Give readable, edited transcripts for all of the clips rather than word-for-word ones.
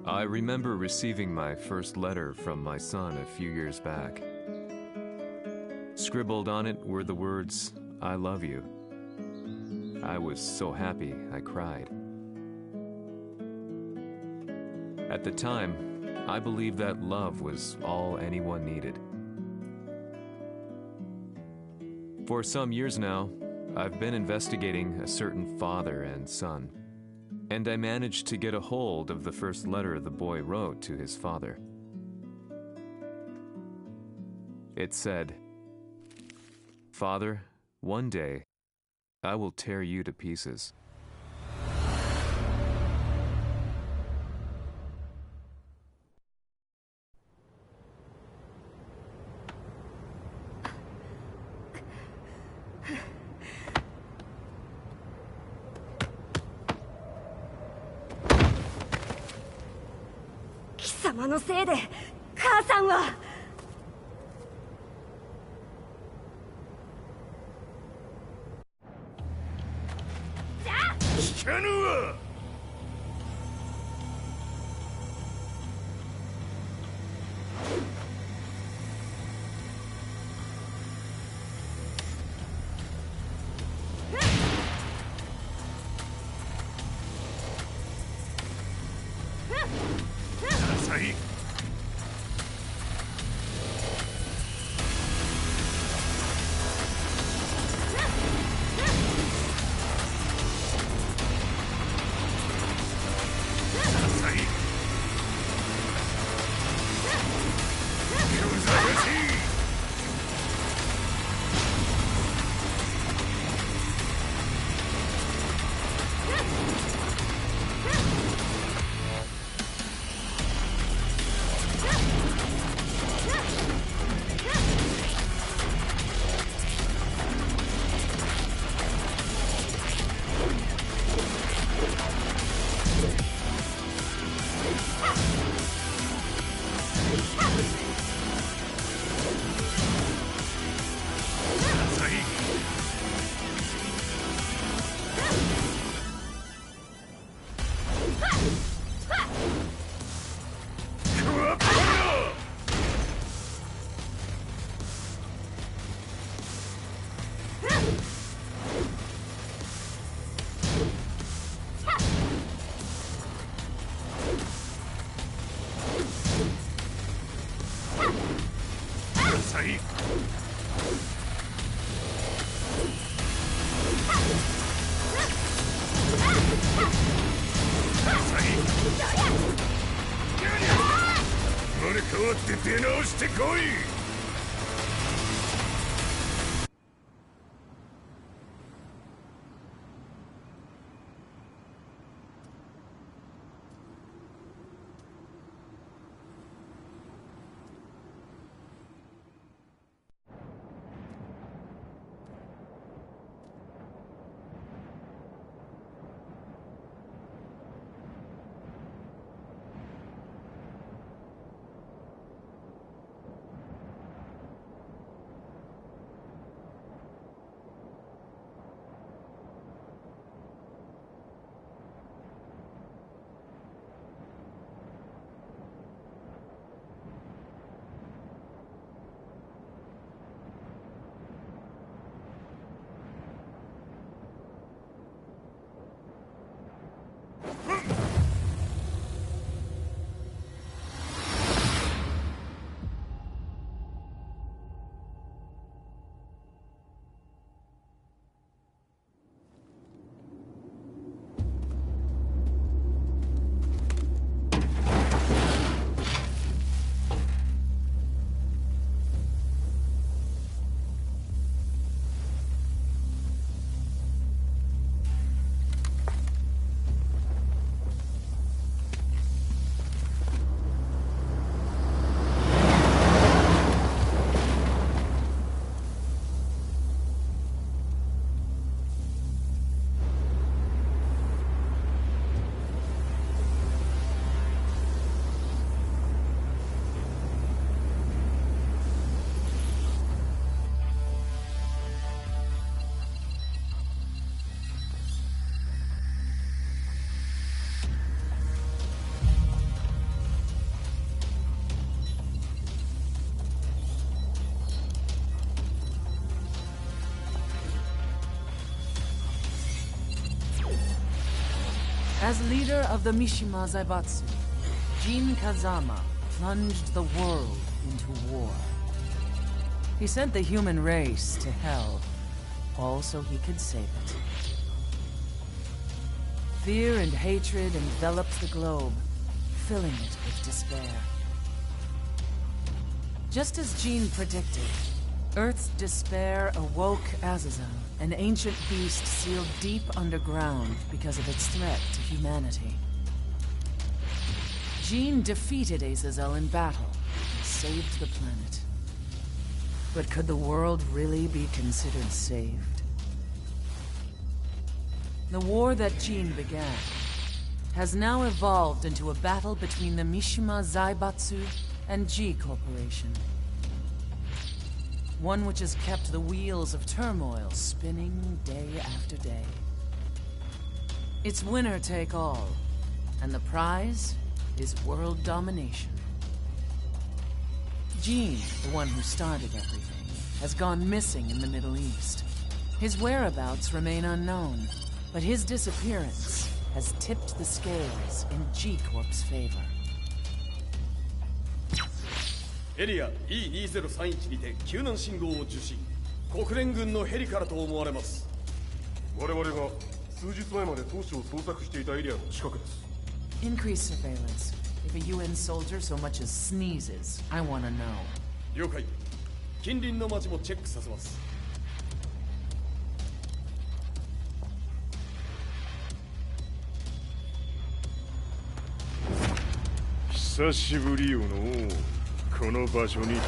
I remember receiving my first letter from my son a few years back. Scribbled on it were the words, "I love you." I was so happy I cried. At the time, I believed that love was all anyone needed. For some years now, I've been investigating a certain father and son, and I managed to get a hold of the first letter the boy wrote to his father. It said, "Father, one day, I will tear you to pieces."貴様のせいで母さんは。聞かぬわ。浅い。生まれ変わって出直してこい。As leader of the Mishima Zaibatsu, Jin Kazama plunged the world into war. He sent the human race to hell, all so he could save it. Fear and hatred enveloped the globe, filling it with despair. Just as Jin predicted, Earth's despair awoke Azazel, an ancient beast sealed deep underground because of its threat to humanity. Jin defeated Azazel in battle and saved the planet. But could the world really be considered saved? The war that Jin began has now evolved into a battle between the Mishima Zaibatsu and G Corporation. One which has kept the wheels of turmoil spinning day after day. It's winner take all, and the prize is world domination. Jin, the one who started everything, has gone missing in the Middle East. His whereabouts remain unknown, but his disappearance has tipped the scales in G-Corp's favor. エリア E2031 にて救難信号を受信。国連軍のヘリからと思われます。我々が数日前まで当初を捜索していたエリアの近くです。 Increase surveillance. If a UN soldier so much as sneezes, I want to know. 了解。近隣の町もチェックさせます。久しぶりよのう。この場所に立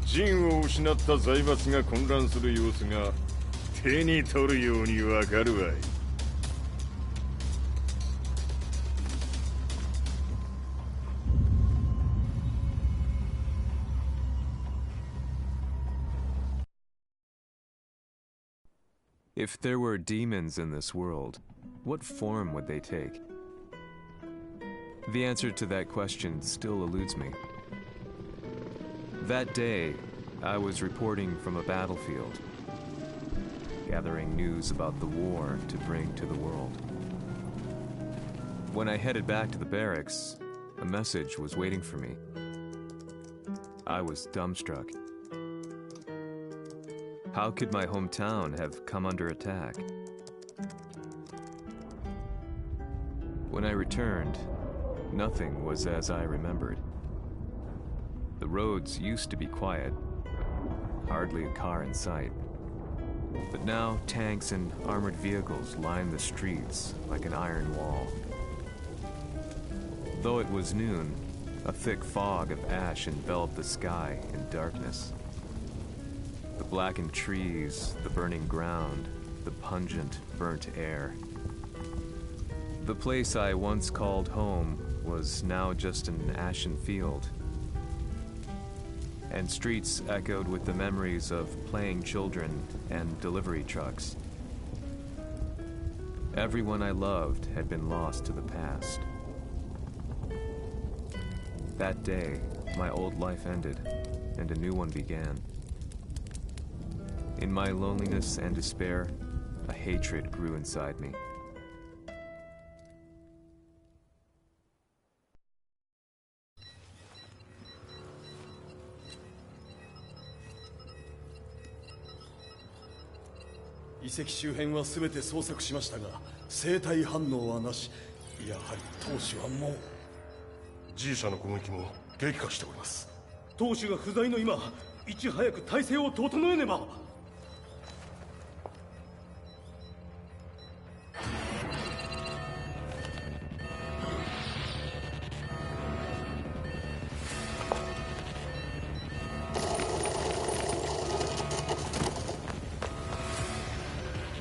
つ。陣を失った財閥が混乱する様子が手に取るようにわかるわい。If there were demons in this world, what form would they take? The answer to that question still eludes me. That day, I was reporting from a battlefield, gathering news about the war to bring to the world. When I headed back to the barracks, a message was waiting for me. I was dumbstruck. How could my hometown have come under attack? When I returned, nothing was as I remembered. The roads used to be quiet, hardly a car in sight. But now tanks and armored vehicles line the streets like an iron wall. Though it was noon, a thick fog of ash enveloped the sky in darkness. The blackened trees, the burning ground, the pungent, burnt air. The place I once called home was now just an ashen field. And streets echoed with the memories of playing children and delivery trucks. Everyone I loved had been lost to the past. That day, my old life ended, and a new one began. In my loneliness and despair, a hatred grew inside me. The 遺跡周辺は全て捜索しましたが、生体反応はなし。やはり当主はもう。G 社の攻撃も激化しております。当主が不在の今、いち早く体制を整えねば。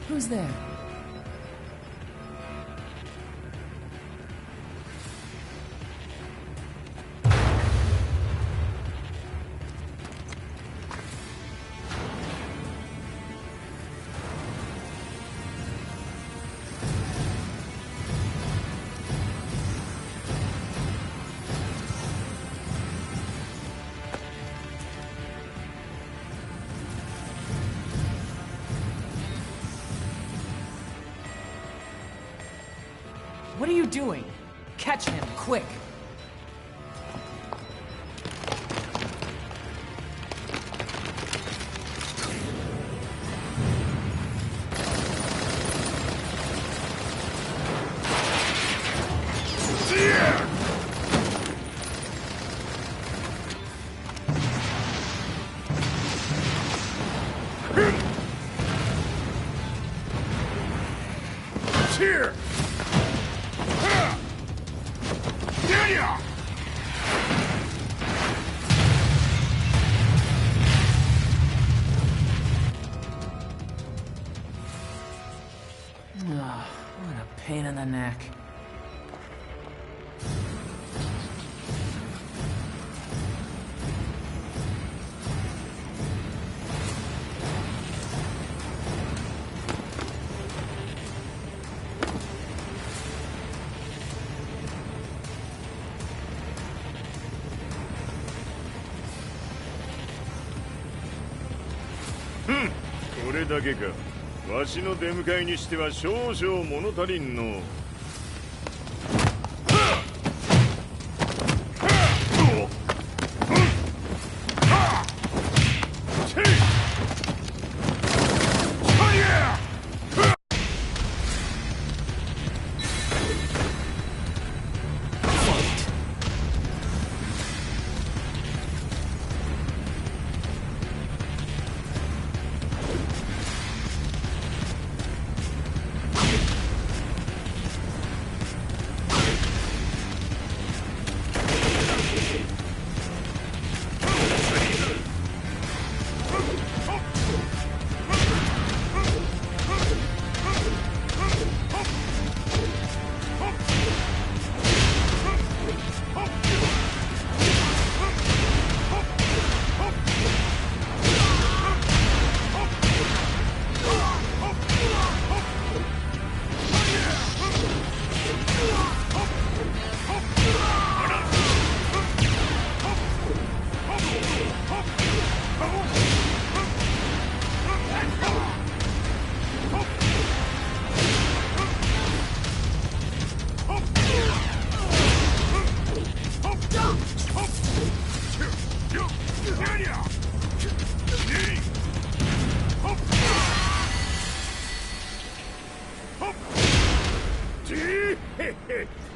Who's there? What are you doing? Catch him, quick! Here! What a pain in the neck. Hmm. これだけか。わしの出迎えにしては少々物足りんの。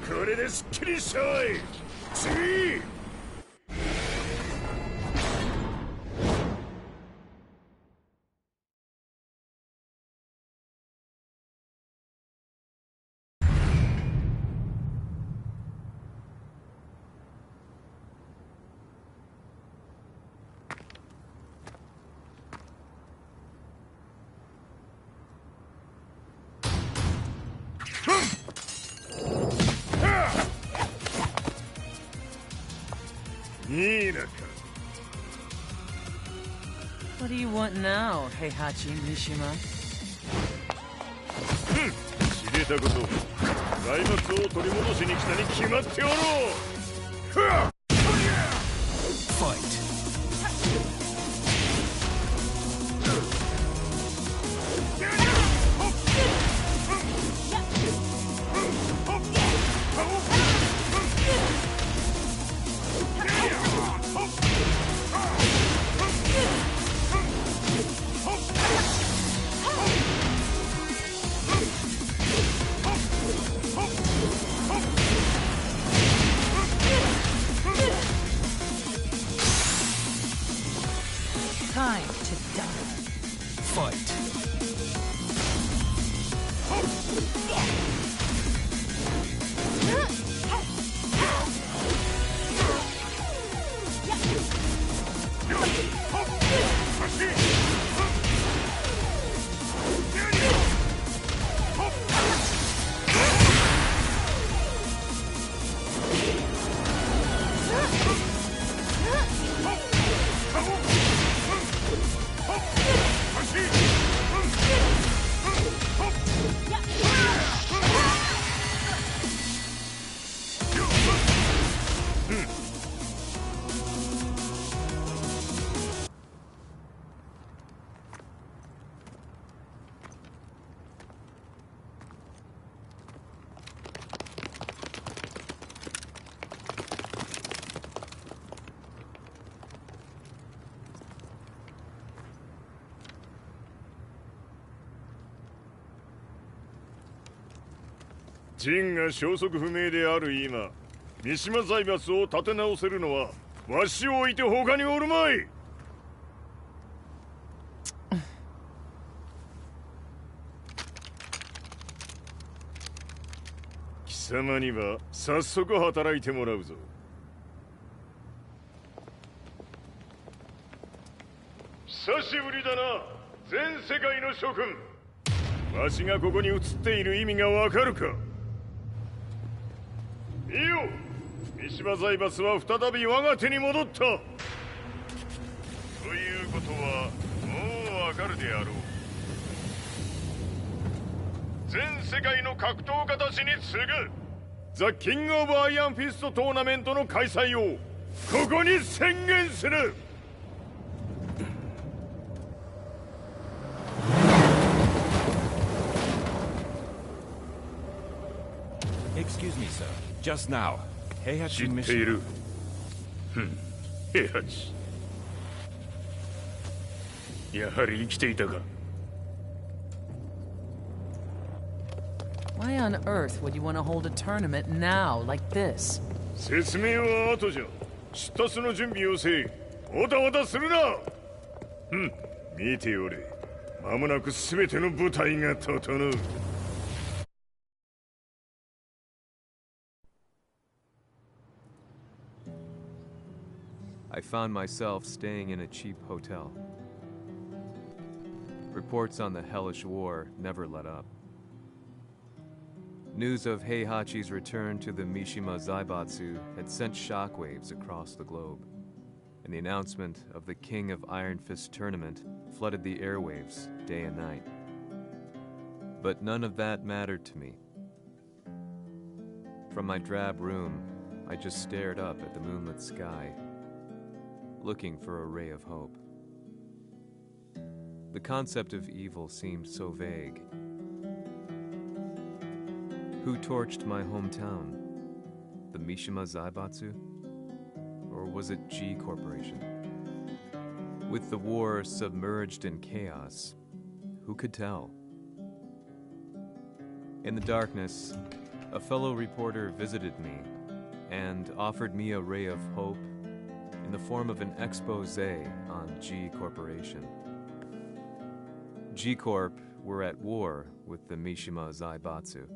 これですっきりしょい。次。What do you want now, Heihachi Mishima? 知れたこと。財閥を取り戻しに来たに決まっておろう。Fight. ジンが消息不明である今、三島財閥を立て直せるのはわしを置いて他におるまい。貴様には早速働いてもらうぞ。久しぶりだな、全世界の諸君。わしがここに映っている意味がわかるか。見よ、三島財閥は再び我が手に戻った。ということはもうわかるであろう。全世界の格闘家たちに次ぐザ・キング・オブ・アイアンフィストトーナメントの開催をここに宣言する。Excuse me, sir. Just now, Heihachi 知ってい mission. る。平八。やはり生きていたか。Why on earth would you want to hold a tournament now, like this? 説明は後じゃ。出立の準備をせい。おたわたするな。見ておれ。間もなく全ての部隊が整う。I found myself staying in a cheap hotel. Reports on the hellish war never let up. News of Heihachi's return to the Mishima Zaibatsu had sent shockwaves across the globe, and the announcement of the King of Iron Fist tournament flooded the airwaves day and night. But none of that mattered to me. From my drab room, I just stared up at the moonlit sky, looking for a ray of hope. The concept of evil seemed so vague. Who torched my hometown? The Mishima Zaibatsu? Or was it G Corporation? With the war submerged in chaos, who could tell? In the darkness, a fellow reporter visited me and offered me a ray of hope in the form of an expose on G Corporation. G Corp were at war with the Mishima Zaibatsu,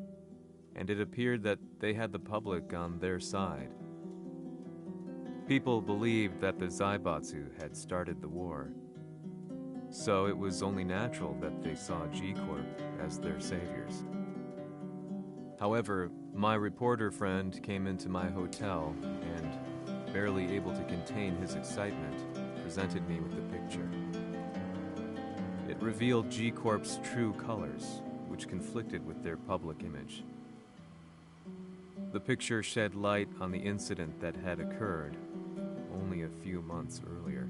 and it appeared that they had the public on their side. People believed that the Zaibatsu had started the war, so it was only natural that they saw G Corp as their saviors. However, my reporter friend came into my hotel and, barely able to contain his excitement, presented me with the picture. It revealed G Corp's true colors, which conflicted with their public image. The picture shed light on the incident that had occurred only a few months earlier.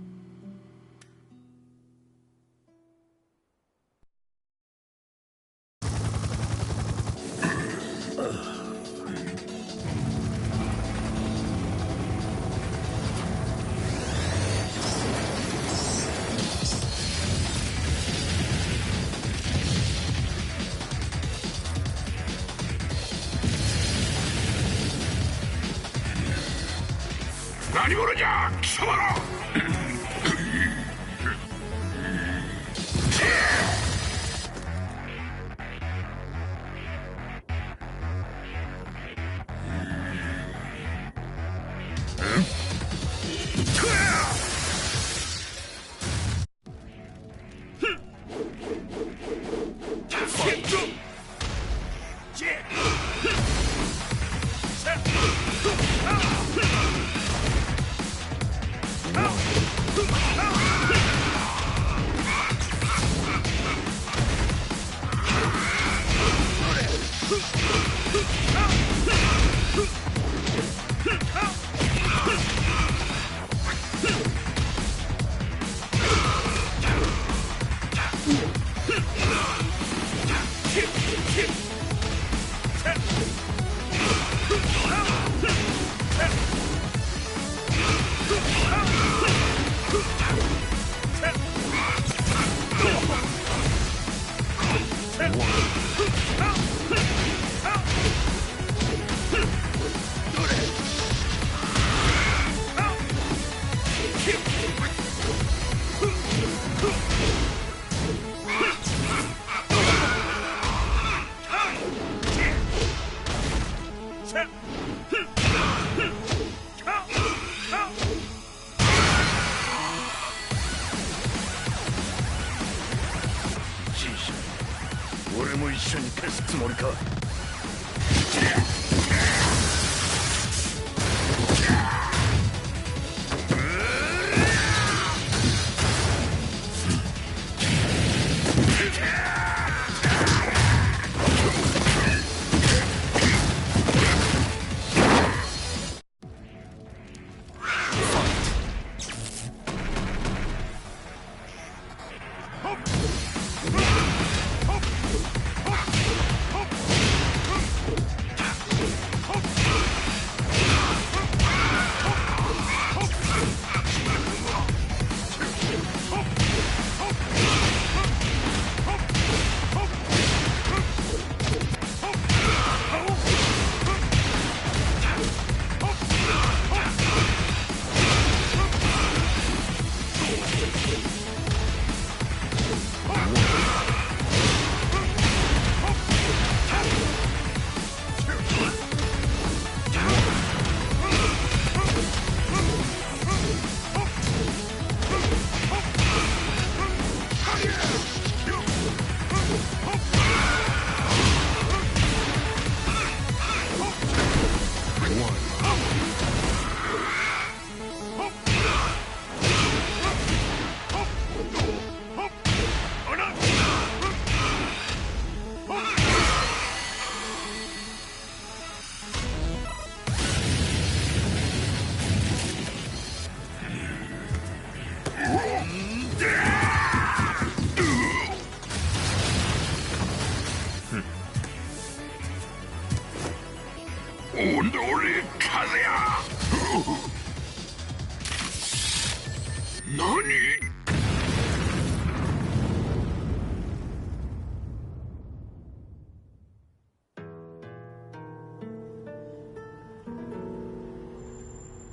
つもりか。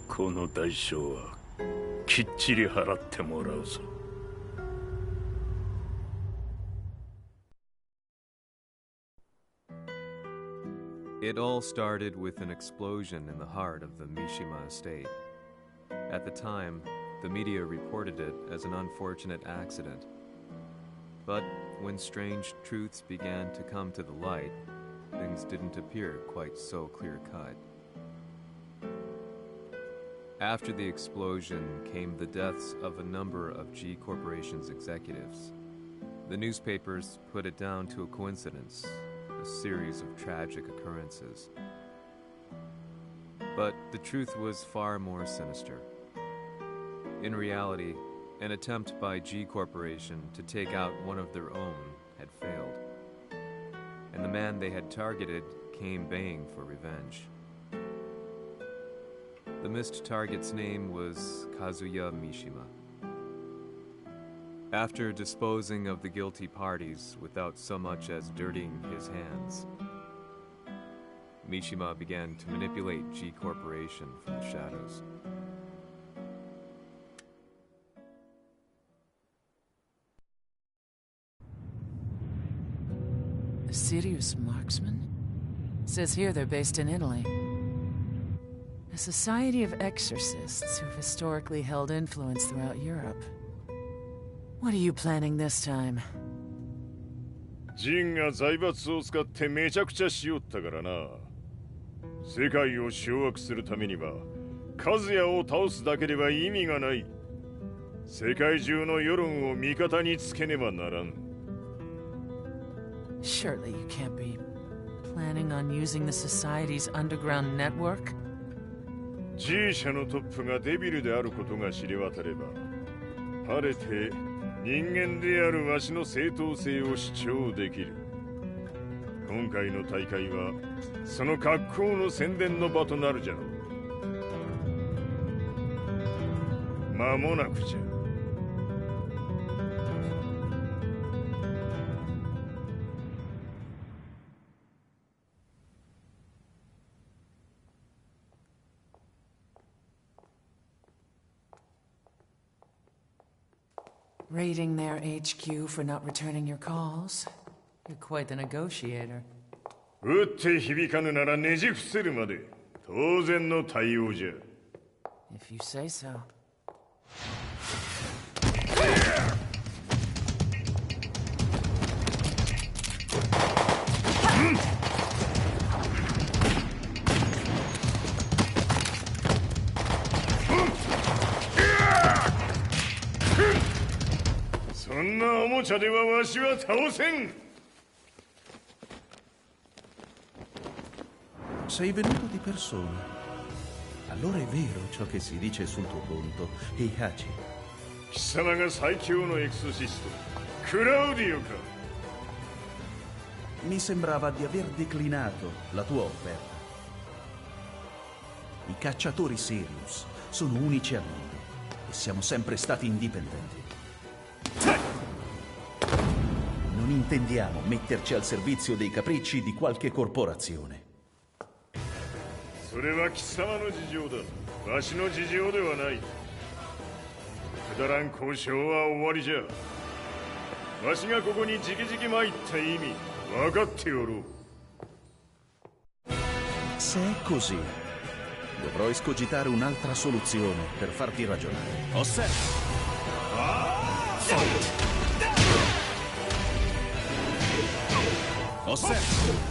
この代償はきっちり払ってもらうぞ。It all started with an explosion in the heart of the Mishima estate. At the time, the media reported it as an unfortunate accident. But when strange truths began to come to the light, things didn't appear quite so clear-cut. After the explosion came the deaths of a number of G Corporation's executives. The newspapers put it down to a coincidence, a series of tragic occurrences. But the truth was far more sinister. In reality, an attempt by G Corporation to take out one of their own had failed, and the man they had targeted came baying for revenge. The missed target's name was Kazuya Mishima. After disposing of the guilty parties without so much as dirtying his hands, Mishima began to manipulate G Corporation from the shadows. A serious marksman? Says here they're based in Italy. A society of exorcists who've historically held influence throughout Europe. What are you planning this time? ジンが財閥を使ってめちゃくちゃしよったからな。世界を掌握するためには、カズヤを倒すだけでは意味がない。世界中の世論を味方につけねばならん。Surely you can't be planning on using the society's underground network? G 社のトップがデビルであることが知れ渡れば、晴れて人間であるわしの正当性を主張できる。今回の大会はその格好の宣伝の場となるじゃろう。間もなくじゃ。Raiding their HQ for not returning your calls? You're quite the negotiator. 撃って響かぬならねじ伏せるまで当然の対応じゃ。If you say so. そんなおもちゃではわしは倒せん。 Sei venuto di persona. Allora è vero ciò che si dice sul tuo conto, Heihachi. 貴様が最強のエクソシスト、クラウディオか。 Mi sembrava di aver declinato la tua offerta. I cacciatori Sirius sono unici al mondo e siamo sempre stati indipendenti. Non intendiamo metterci al servizio dei capricci di qualche corporazione. それは貴様の事情だ。わしの事情ではない。くだらん交渉は終わりじゃ。わしがここにじきじき参った意味分かっておろう。 Se è così, dovrò escogitare un'altra soluzione per farti ragionare. Osserva! Osserva!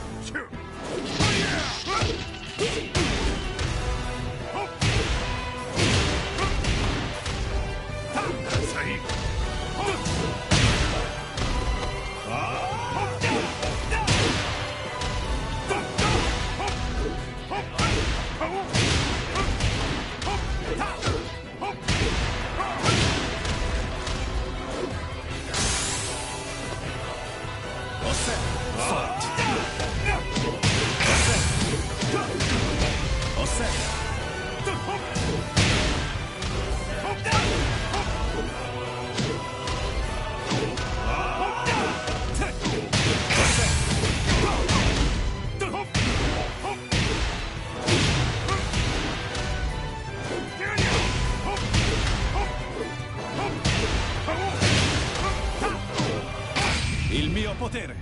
Il mio potere!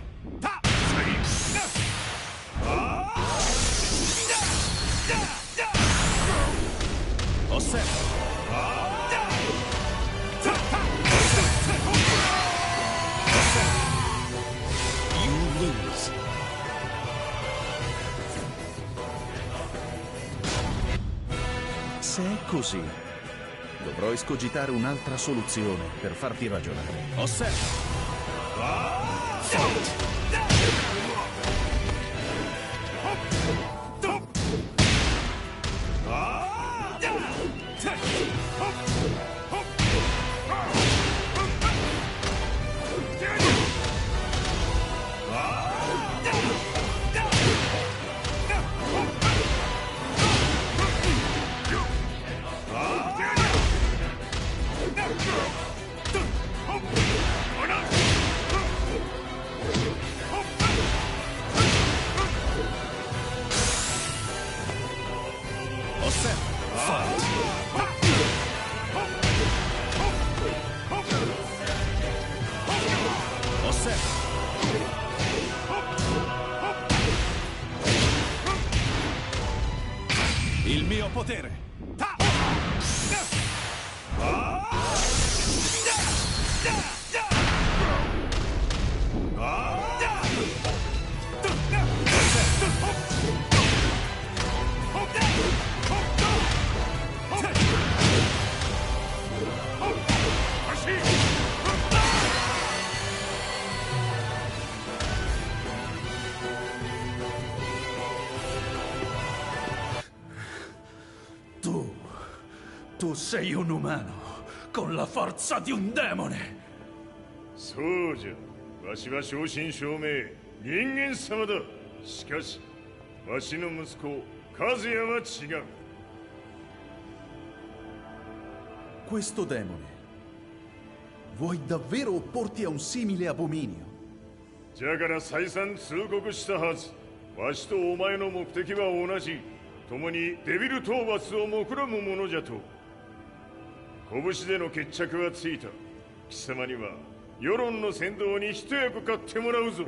Osserva! You lose. Se è così, dovrò escogitare un'altra soluzione per farti ragionare. Osserva! Il mio potere! Tu sei un umano con la forza di un demone. そうじゃ。わしは正真正銘人間様だ。しかしわしの息子和也は違う。 Questo demone, vuoi davvero opporti a un simile abominio? じゃから再三通告したはず。わしとお前の目的は同じ。共にデビル討伐を目論むものじゃと。拳での決着はついた。貴様には世論の先導に一役買ってもらうぞ。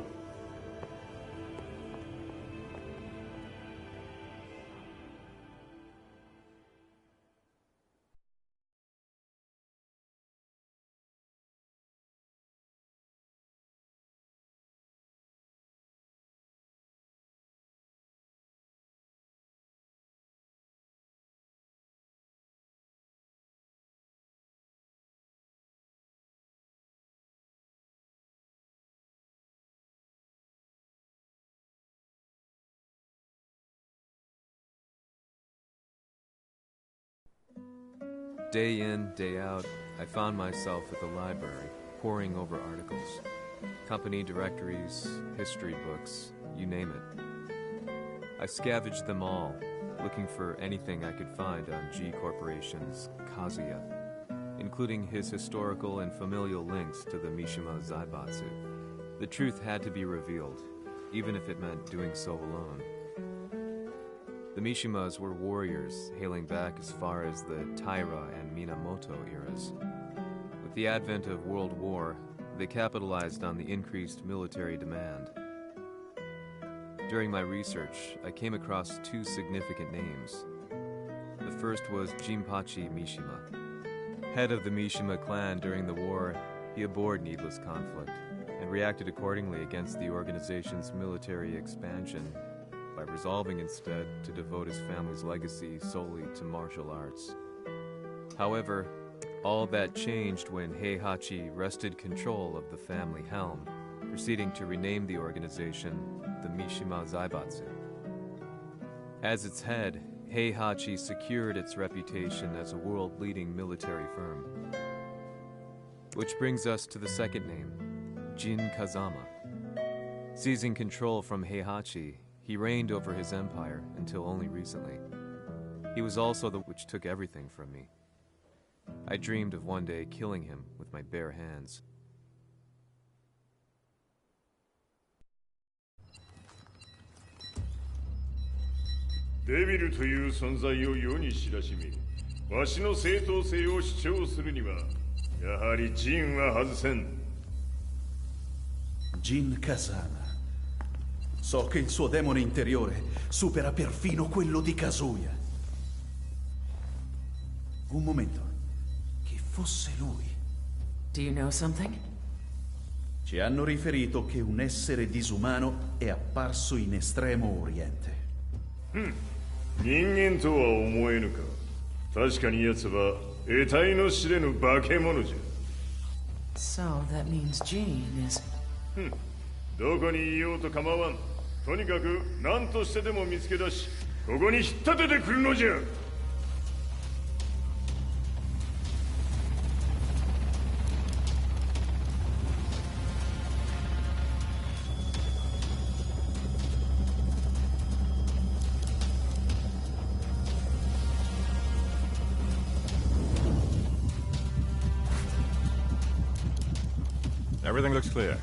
Day in, day out, I found myself at the library, poring over articles. Company directories, history books, you name it. I scavenged them all, looking for anything I could find on G Corporation's Kazuya, including his historical and familial links to the Mishima Zaibatsu. The truth had to be revealed, even if it meant doing so alone. The Mishimas were warriors hailing back as far as the Taira and Minamoto eras. With the advent of World War, they capitalized on the increased military demand. During my research, I came across two significant names. The first was Jinpachi Mishima. Head of the Mishima clan during the war, he abhorred needless conflict and reacted accordingly against the organization's military expansion by resolving instead to devote his family's legacy solely to martial arts. However, all that changed when Heihachi wrested control of the family helm, proceeding to rename the organization the Mishima Zaibatsu. As its head, Heihachi secured its reputation as a world-leading military firm. Which brings us to the second name, Jin Kazama. Seizing control from Heihachi, he reigned over his empire until only recently. He was also the which took everything from me. I dreamed of one day killing him with my bare hands. Devil という存在を世に知らしめ、わしの正当性を主張するには、やはりジンは外せん。Jin Kazama. So che il suo demone interiore supera perfino quello di Kazuya. Un momento. Chi fosse lui? Do you know something? Ci hanno riferito che un essere disumano è apparso in Estremo Oriente. 人間とは思えぬか。確かに奴は得体の知れぬ化け物じゃ。So that means Jean is... どこにいようと構わん。とにかく何としてでも見つけ出し、ここに引っ立ててくるのじゃ。Everything looks clear.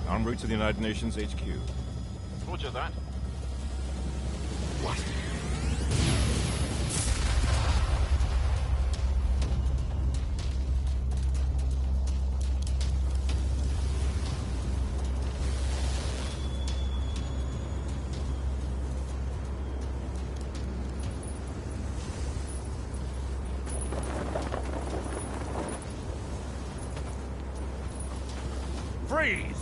En route to the United Nations HQ. Roger that. What? Freeze!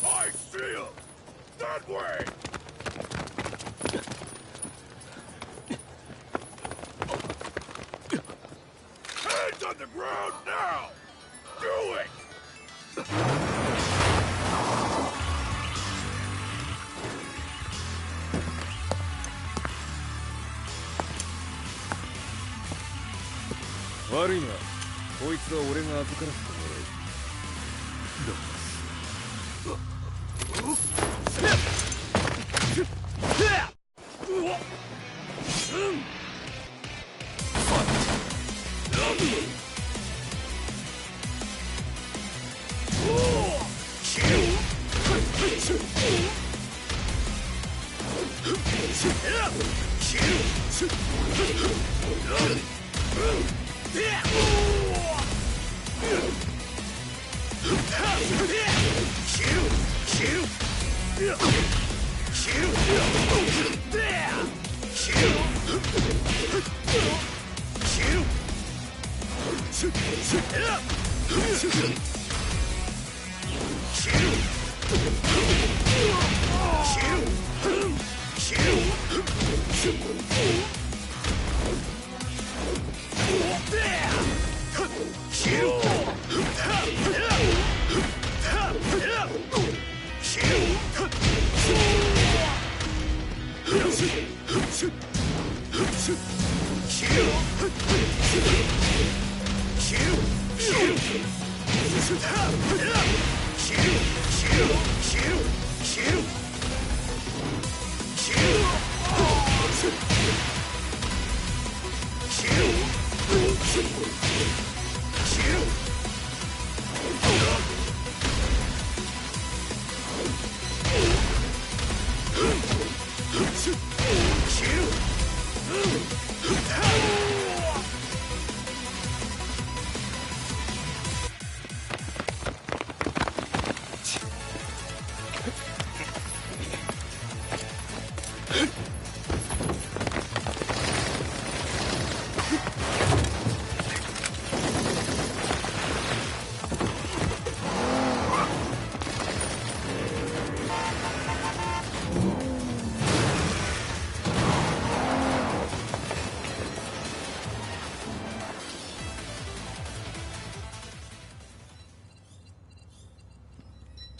I see him! That way! Hands on the ground now! Do it! Worry not. こいつは俺が預からせてもらう。Yeah!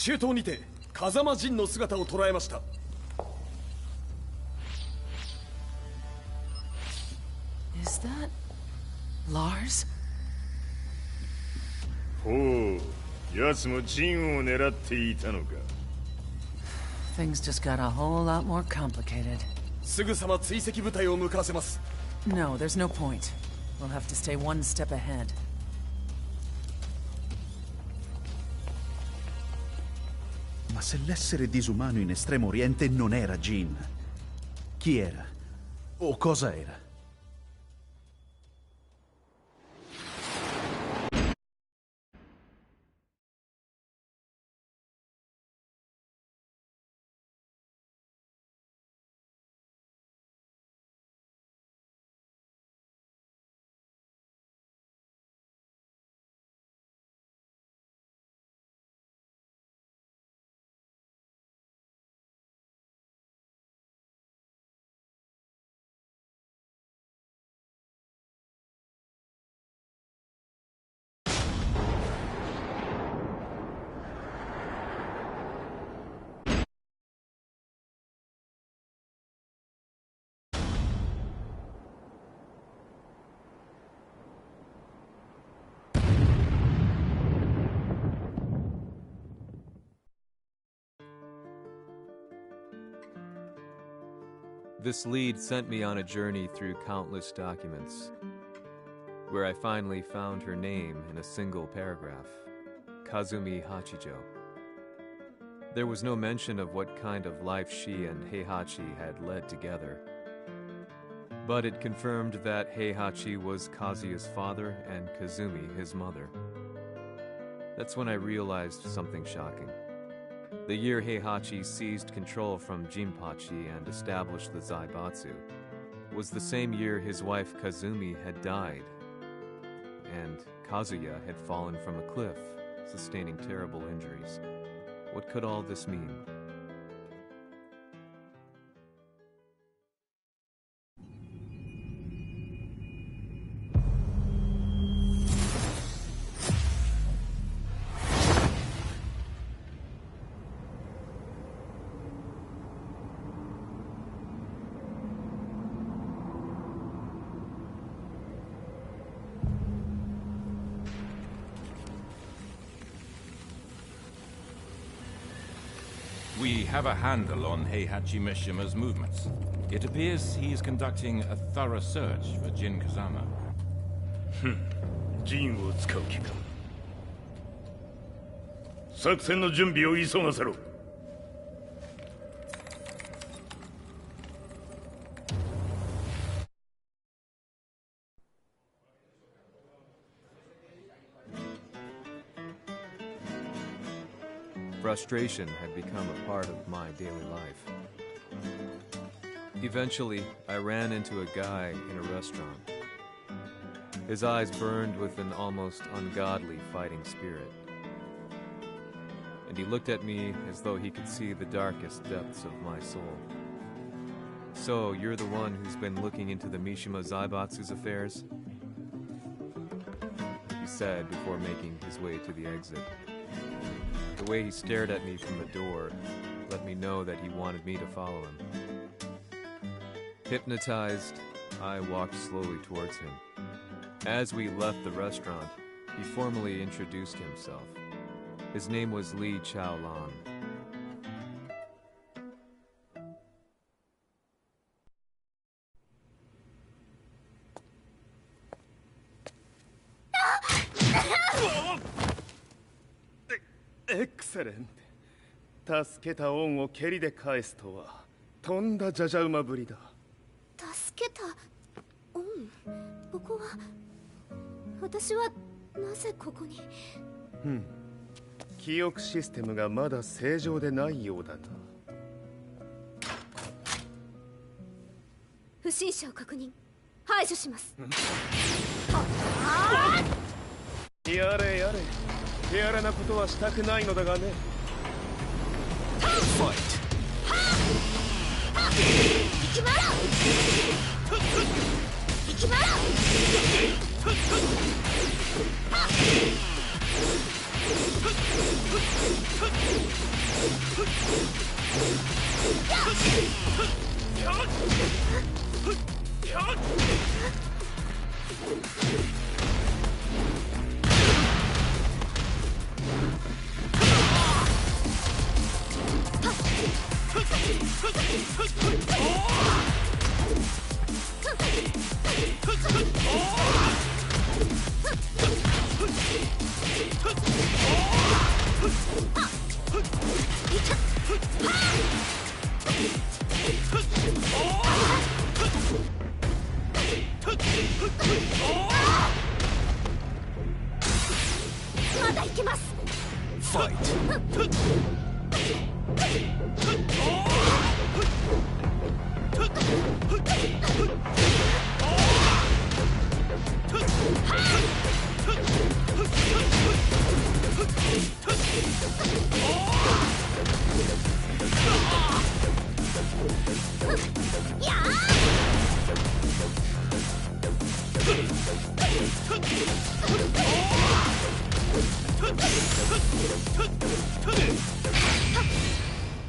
中東にて風間陣の姿を捉えました。Is that Lars? ほう、奴も陣を狙っていたのか。Things just got a whole lot more complicated. すぐさま追跡部隊を向かわせます。No, there's no point. We'll have to stay one step ahead. Ma se l'essere disumano in Estremo Oriente non era Jin, chi era? O cosa era? This lead sent me on a journey through countless documents, where I finally found her name in a single paragraph, Kazumi Hachijo. There was no mention of what kind of life she and Heihachi had led together, but it confirmed that Heihachi was Kazuya's father and Kazumi his mother. That's when I realized something shocking. The year Heihachi seized control from Jinpachi and established the Zaibatsu was the same year his wife Kazumi had died, and Kazuya had fallen from a cliff, sustaining terrible injuries. What could all this mean? We have a handle on Heihachi Mishima's movements. It appears he is conducting a thorough search for Jin Kazama. 陣を使う気か。作戦の準備を急がせろ。Frustration had become a part of my daily life. Eventually, I ran into a guy in a restaurant. His eyes burned with an almost ungodly fighting spirit. And he looked at me as though he could see the darkest depths of my soul. "So, you're the one who's been looking into the Mishima Zaibatsu's affairs?" he said before making his way to the exit. The way he stared at me from the door let me know that he wanted me to follow him. Hypnotized, I walked slowly towards him. As we left the restaurant, he formally introduced himself. His name was Li Chaolan. Excellent. 助けた恩を蹴りで返すとはとんだじゃじゃ馬ぶりだ。助けた恩？ここは私はなぜここに？記憶システムがまだ正常でないようだな。不審者を確認。排除します。やれやれ。手荒なことはしたくないのだがね。行きまろ行きまろまだ行けます。ファイト。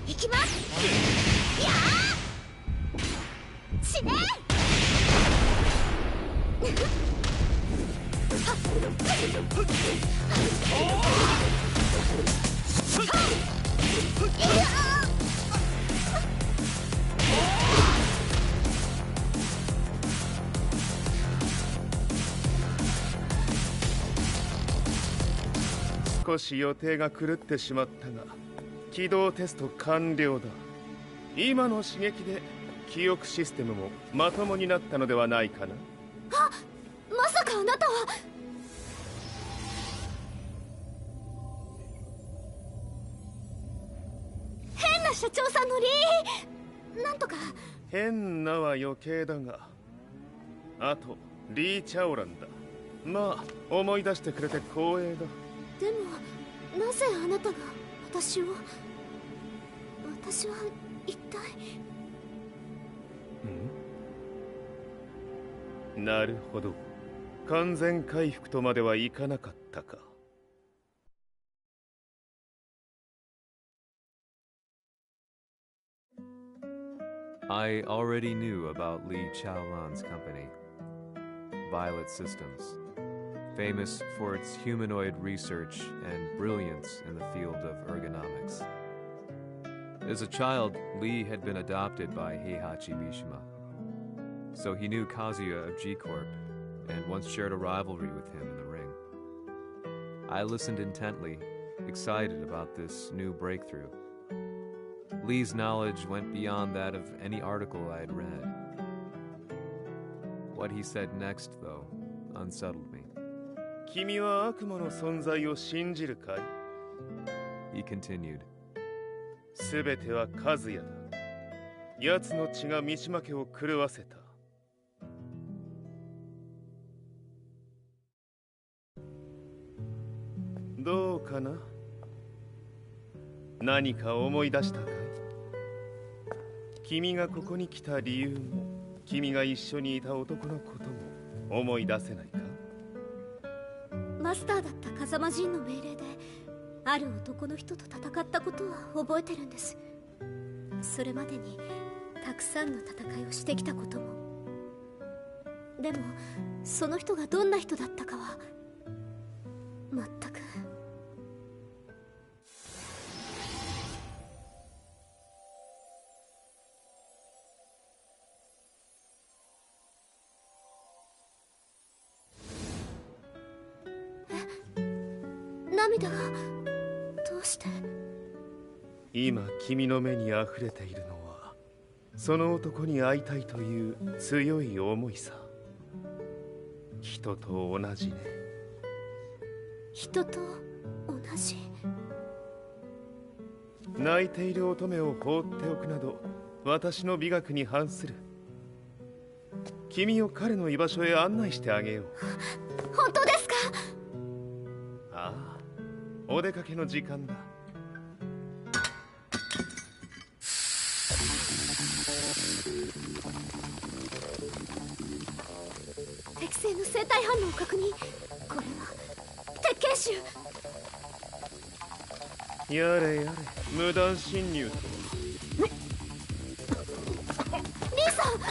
行きます。やあ死ね。少し予定が狂ってしまったが起動テスト完了だ。今の刺激で記憶システムもまともになったのではないかな。まさかあなたは。変な社長さんのなんとか。変なは余計だが、あとリー・チャオランだ。まあ思い出してくれて光栄だ。でもなぜあなたが私は一体。なるほど。完全回復とまではいかなかったか。I already knew about Li Chaolan's company, Violet Systems, famous for its humanoid research and brilliance in the field of ergonomics. As a child, Li had been adopted by Heihachi Mishima, so he knew Kazuya of G-Corp and once shared a rivalry with him in the ring. I listened intently, excited about this new breakthrough. Li's knowledge went beyond that of any article I had read. What he said next, though, unsettled me. 君は悪魔の存在を信じるかい？ He continued. すべては和也だ。奴の血が道負けを狂わせた。どうかな？何か思い出したかい？君がここに来た理由も、君が一緒にいた男のことも思い出せないか？マスターだった風間陣の命令である男の人と戦ったことは覚えてるんです。それまでにたくさんの戦いをしてきたことも。でもその人がどんな人だったかは全く。涙がどうして？今君の目に溢れているのはその男に会いたいという強い思いさ。人と同じね。人と同じ？泣いている乙女を放っておくなど私の美学に反する。君を彼の居場所へ案内してあげよう。本当ですか？ああ、お出かけの時間だ。適正の生体反応を確認。これは鉄拳臭。やれやれ、無断侵入だ。兄さん！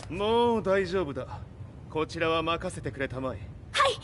もう大丈夫だ。こちらは任せてくれたまえ。はい。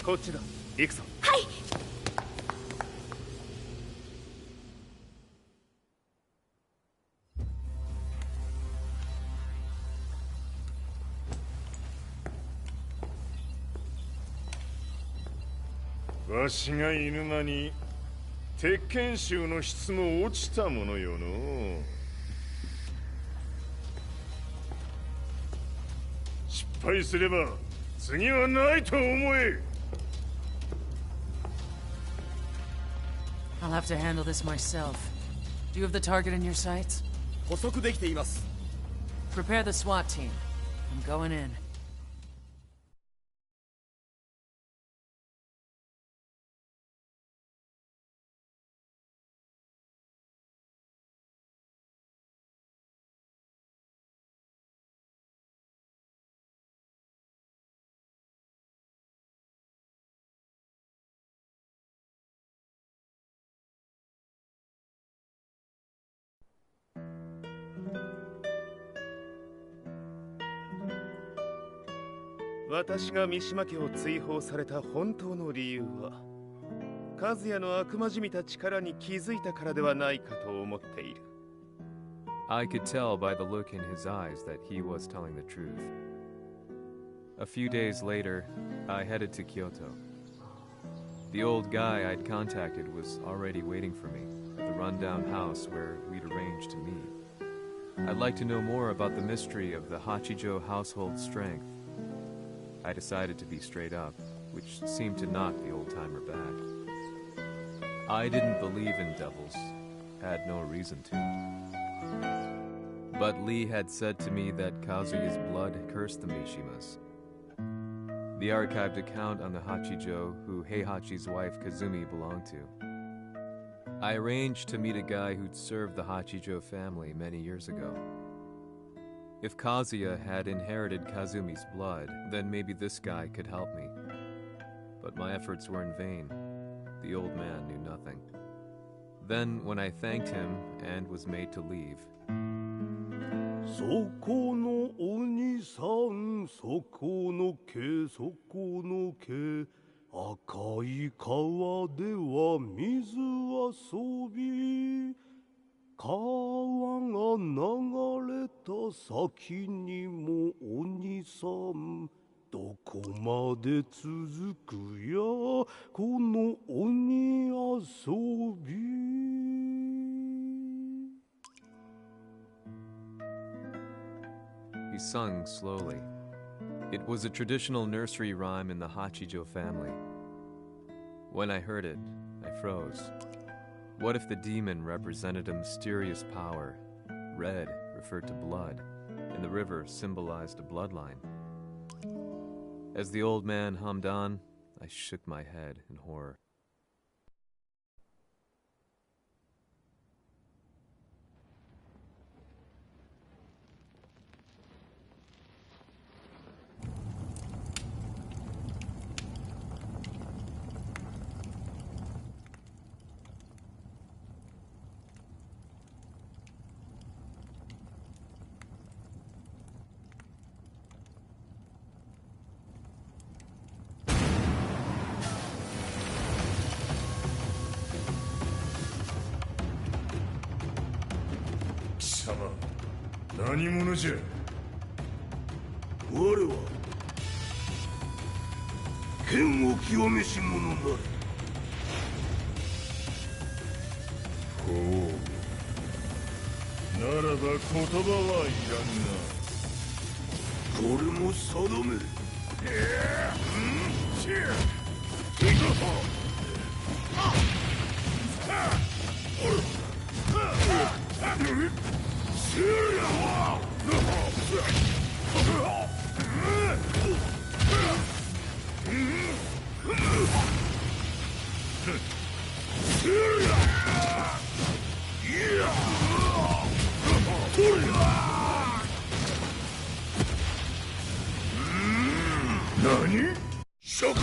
こっちだ。行くぞ。はい。わしが犬間に鉄拳衆の質も落ちたものよの。失敗すれば次はないと思え。I'll have to handle this myself. Do you have the target in your sights? 捕捉できています。Prepare the SWAT team. I'm going in.「私が三島家を追放された本当の理由は和也の悪魔じみた力に気づいたからではないかと思っている。 I could tell by the look in his eyes that he was telling the truth. A few days later, I headed to Kyoto. The old guy I'd contacted was already waiting for me at the rundown house where we'd arranged to meet. I'd like to know more about the mystery of the Hachijo household strength. I decided to be straight up, which seemed to knock the old-timer back. I didn't believe in devils, had no reason to. But Lee had said to me that Kazuya's blood cursed the Mishimas. The archived account on the Hachijo who Heihachi's wife Kazumi belonged to. I arranged to meet a guy who'd served the Hachijo family many years ago. If Kazuya had inherited Kazumi's blood, then maybe this guy could help me. But my efforts were in vain. The old man knew nothing. Then, when I thanked him and was made to leave, そこのお兄さん、そこの毛、そこの毛、赤い川では水遊び。川が流れた先にもお兄さん、どこまで続くやこの鬼遊び。 he sung slowly. It was a traditional nursery rhyme in the Hachijo family. When I heard it, I froze. What if the demon represented a mysterious power? Red referred to blood, and the river symbolized a bloodline. As the old man hummed on, I shook my head in horror. 何者じゃ。我は剣を極めし者なり。ほう、ならば言葉はいらんな。これも定め。何？釈放。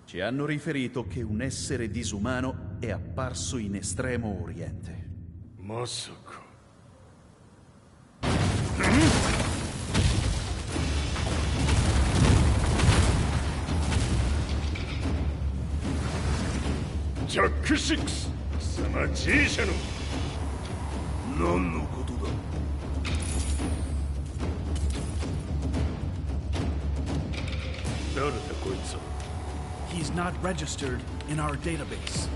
Ci hanno riferito che un essere disumano è apparso in Estremo Oriente. まさか。ジャック6、貴様 G 社の何のことだ。誰だこいつは。 He's not registered in our database.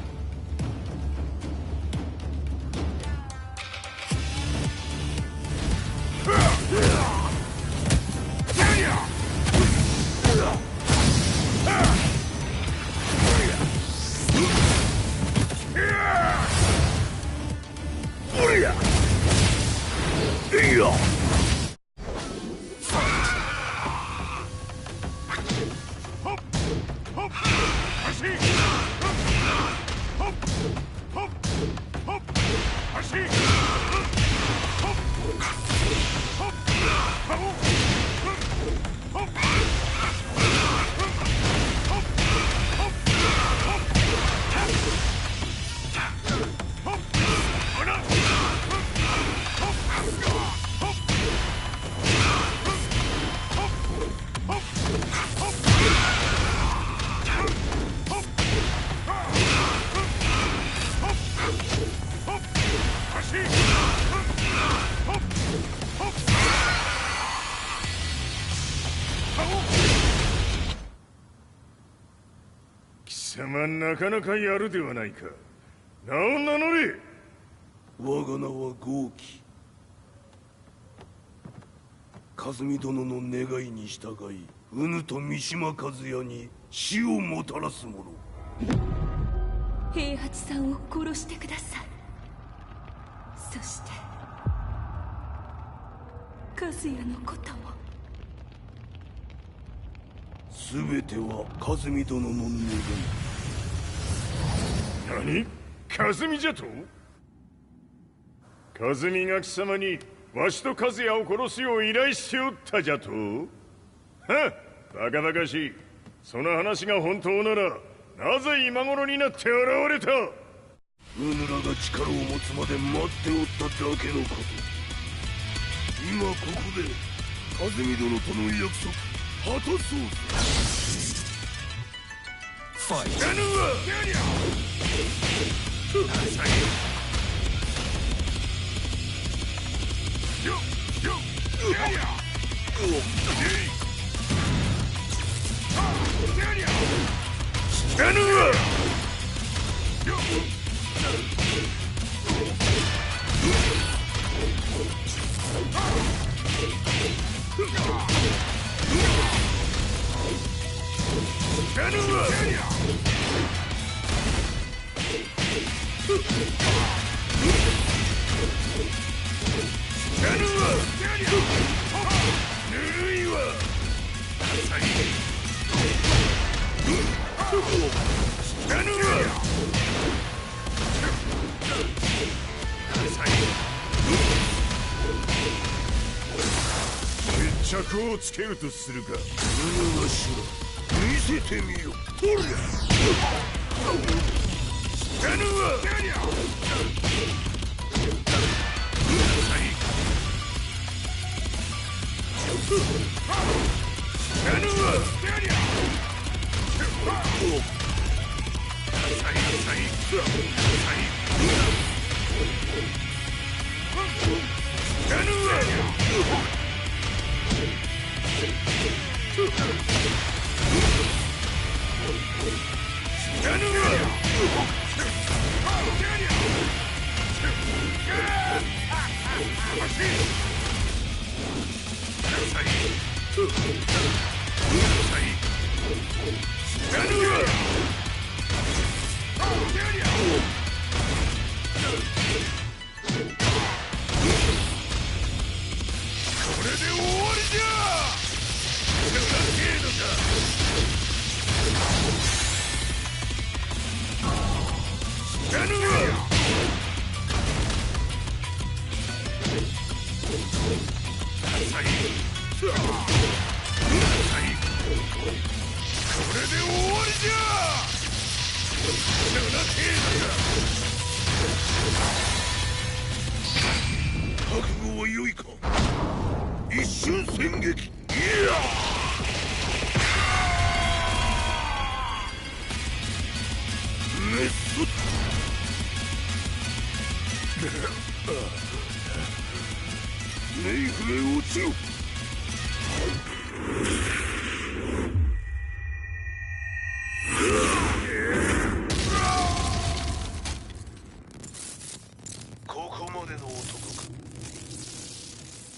なかなかやるではないか。名を名乗れ。我が名は豪輝。和美殿の願いに従いうぬと三島和也に死をもたらす者。平八さんを殺してください。そして和也のことも。全ては和美殿の願い。何？和美じゃと？和美が貴様にわしと和也を殺すよう依頼しておったじゃと？はっ、バカバカしい。その話が本当ならなぜ今頃になって現れた？うぬらが力を持つまで待っておっただけのこと。今ここで和美殿との約束果たそうぜ。ファイト。やるわ。決着をつけるとするか。見せてみよ。ほら。死ぬわ。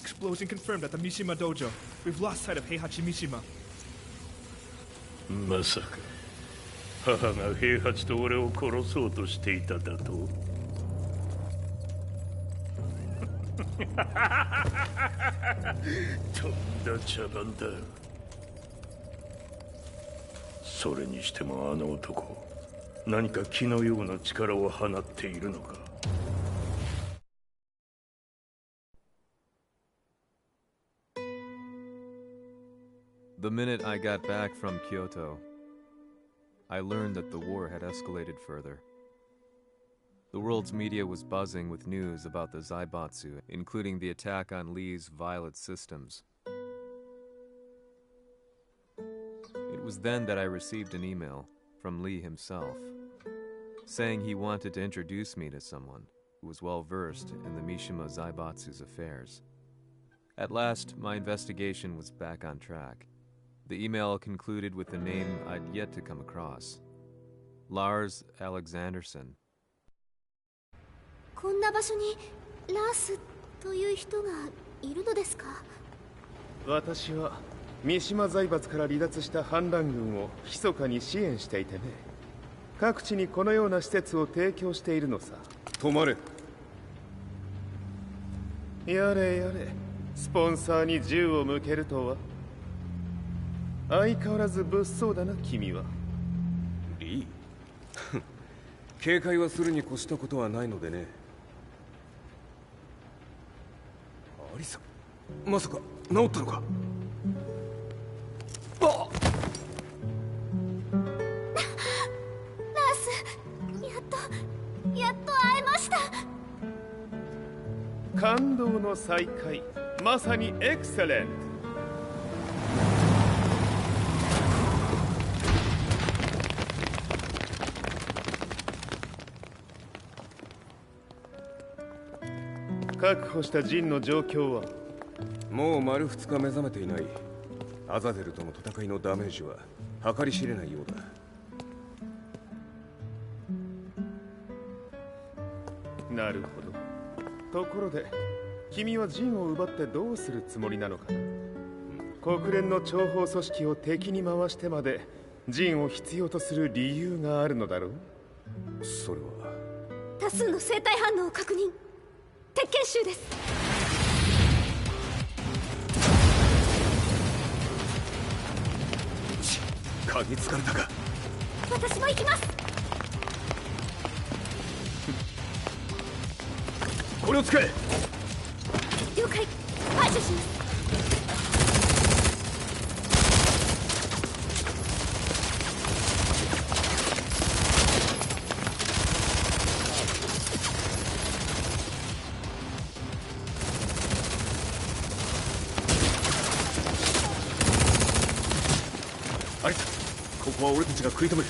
Explosion confirmed at the Mishima Dojo. We've lost sight of Heihachi Mishima. まさか母が平八と俺を殺そうとしていただと。とんだ茶番だ。それにしてもあの男、何か気のような力を放っているのか。The minute I got back from Kyoto, I learned that the war had escalated further. The world's media was buzzing with news about the Zaibatsu, including the attack on Lee's Violet systems. It was then that I received an email from Lee himself, saying he wanted to introduce me to someone who was well versed in the Mishima Zaibatsu's affairs. At last, my investigation was back on track. The email concluded with a name I'd yet to come across. Lars Alexanderson. こんな場所にラースという人がいるのですか？私は三島財閥から離脱した反乱軍を密かに支援していてね。各地にこのような施設を提供しているのさ。止まれ。やれやれ、スポンサーに銃を向けるとは。相変わらず物騒だな君は。リー警戒はするに越したことはないのでね。アリサ、まさか治ったのか？あっラース、やっと会えました。感動の再会、まさにエクセレント。確保したジンの状況は？もう丸2日目覚めていない。アザゼルとの戦いのダメージは計り知れないようだ。なるほど。ところで君はジンを奪ってどうするつもりなのかな？国連の諜報組織を敵に回してまでジンを必要とする理由があるのだろう。それは多数の生体反応を確認。鉄拳衆です。嗅ぎつかれたか。私も行きます。これを使え。了解。排除します。アリサ、ここは俺たちが食い止める。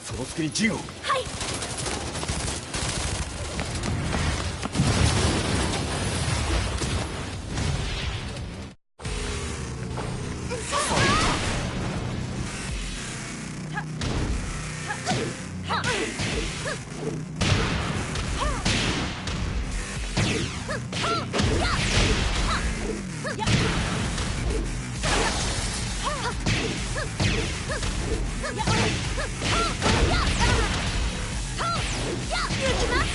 その隙にジンを。はい。行きます。